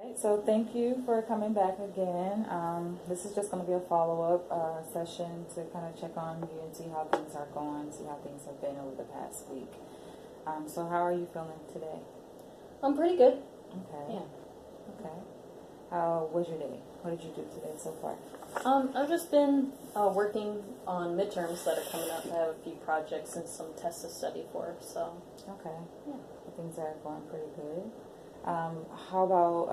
Right, so thank you for coming back again. This is just going to be a follow-up session to kind of check on you and see how things are going, see how things have been over the past week. So how are you feeling today? I'm pretty good. Okay. Yeah. Okay. How was your day? What did you do today so far? I've just been working on midterms that are coming up. I have a few projects and some tests to study for, so. Okay. Yeah. Things are going pretty good. How about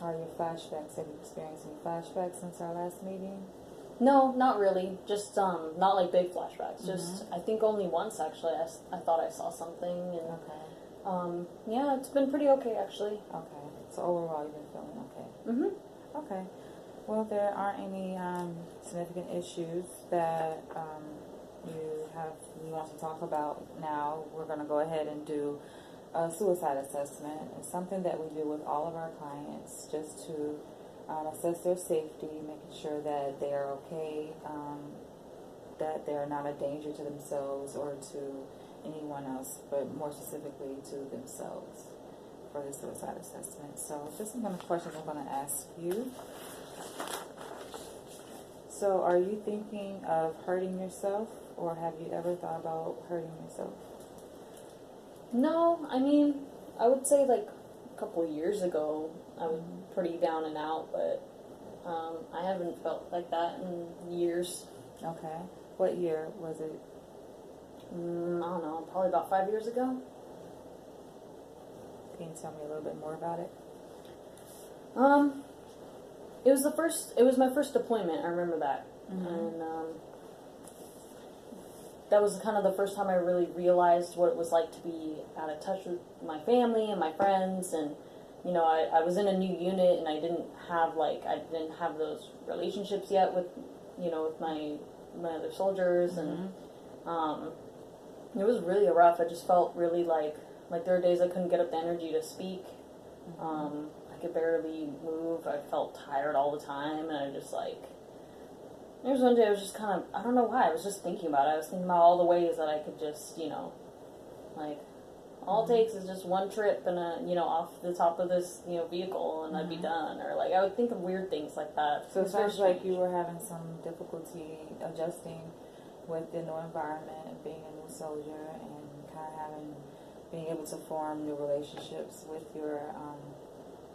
how are your flashbacks? Have you experienced any flashbacks since our last meeting? No, not really. Just not like big flashbacks. Just I think only once actually. I thought I saw something, and Okay. yeah, it's been pretty okay actually. Okay. So overall, you've been feeling okay. Mhm. Okay. Well, if there aren't any significant issues that you want to talk about now, we're going to go ahead and do a suicide assessment. It's something that we do with all of our clients just to assess their safety, making sure that they are okay, that they're not a danger to themselves or to anyone else, but more specifically to themselves for the suicide assessment. So just some kind of questions I'm going to ask you. So are you thinking of hurting yourself, or have you ever thought about hurting yourself? No, I mean, I would say like a couple of years ago, I was pretty down and out, but I haven't felt like that in years. Okay. What year was it? I don't know, probably about 5 years ago. Can you tell me a little bit more about it? It was my first deployment, I remember that. And that was kind of the first time I really realized what it was like to be out of touch with my family and my friends, and you know, I was in a new unit and I didn't have those relationships yet with, you know, with my other soldiers, and it was really rough. I just felt really like there were days I couldn't get up the energy to speak. I could barely move. I felt tired all the time, and I just there was one day I was just kind of, I don't know why, I was just thinking about it. I was thinking about all the ways that I could just, you know, all it takes is just one trip and off the top of this, vehicle, and I'd be done. Or I would think of weird things like that. So it sounds like you were having some difficulty adjusting with the new environment, being a new soldier, and kind of being able to form new relationships with your,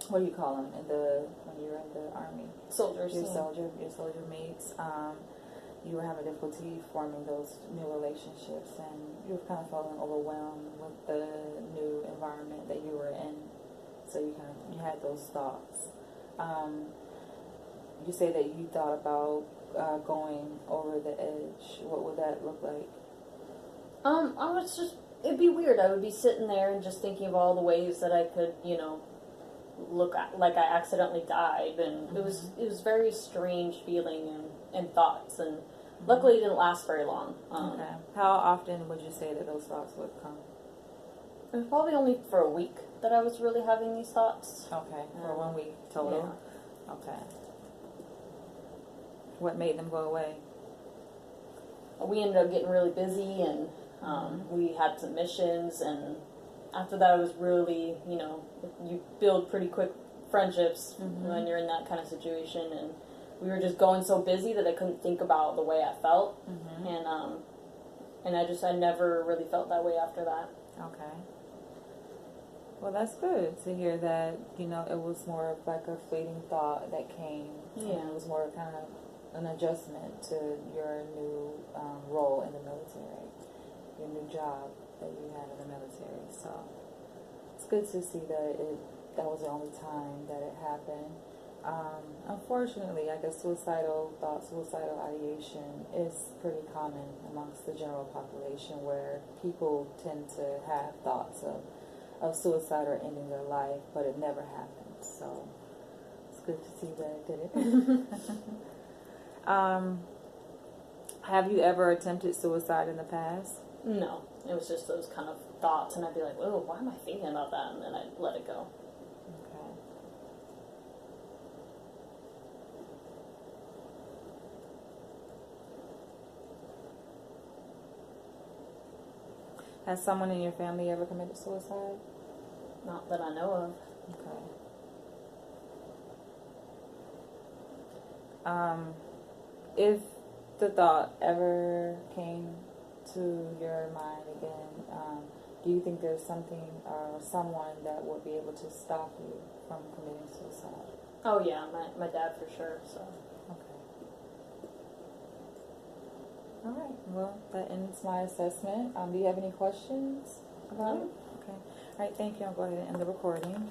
what do you call them when you were in the army? Soldiers. Your soldier mates. You were having difficulty forming those new relationships, and you were kind of feeling overwhelmed with the new environment that you were in. So you had those thoughts. You say that you thought about going over the edge. What would that look like? It'd be weird. I would be sitting there and just thinking of all the ways that I could, look like I accidentally died, and it was very strange feeling and thoughts, and luckily it didn't last very long. Okay. How often would you say that those thoughts would come? It was probably only for a week that I was really having these thoughts. Okay, for 1 week total. Yeah. Okay. What made them go away? We ended up getting really busy, and we had some missions, and after that it was really, you build pretty quick friendships when you're in that kind of situation, and we were just going so busy that I couldn't think about the way I felt, and I never really felt that way after that. Okay. Well, that's good to hear that, it was more of like a fleeting thought that came. Yeah. And it was more kind of an adjustment to your new role in the military, your new job that you had in the military. So it's good to see that that was the only time that it happened. Unfortunately, I guess suicidal thoughts, suicidal ideation is pretty common amongst the general population, where people tend to have thoughts of suicide or ending their life, but it never happens. So it's good to see that it didn't. Have you ever attempted suicide in the past? No, it was just those kind of thoughts, and I'd be like, "Oh, why am I thinking about that?" And then I'd let it go. Okay. Has someone in your family ever committed suicide? Not that I know of. Okay. If the thought ever came to your mind again, do you think there's something or someone that would be able to stop you from committing suicide? Oh yeah, my dad for sure. So Okay. All right. Well, that ends my assessment. Do you have any questions about it? Okay. All right. Thank you. I'll go ahead and end the recording.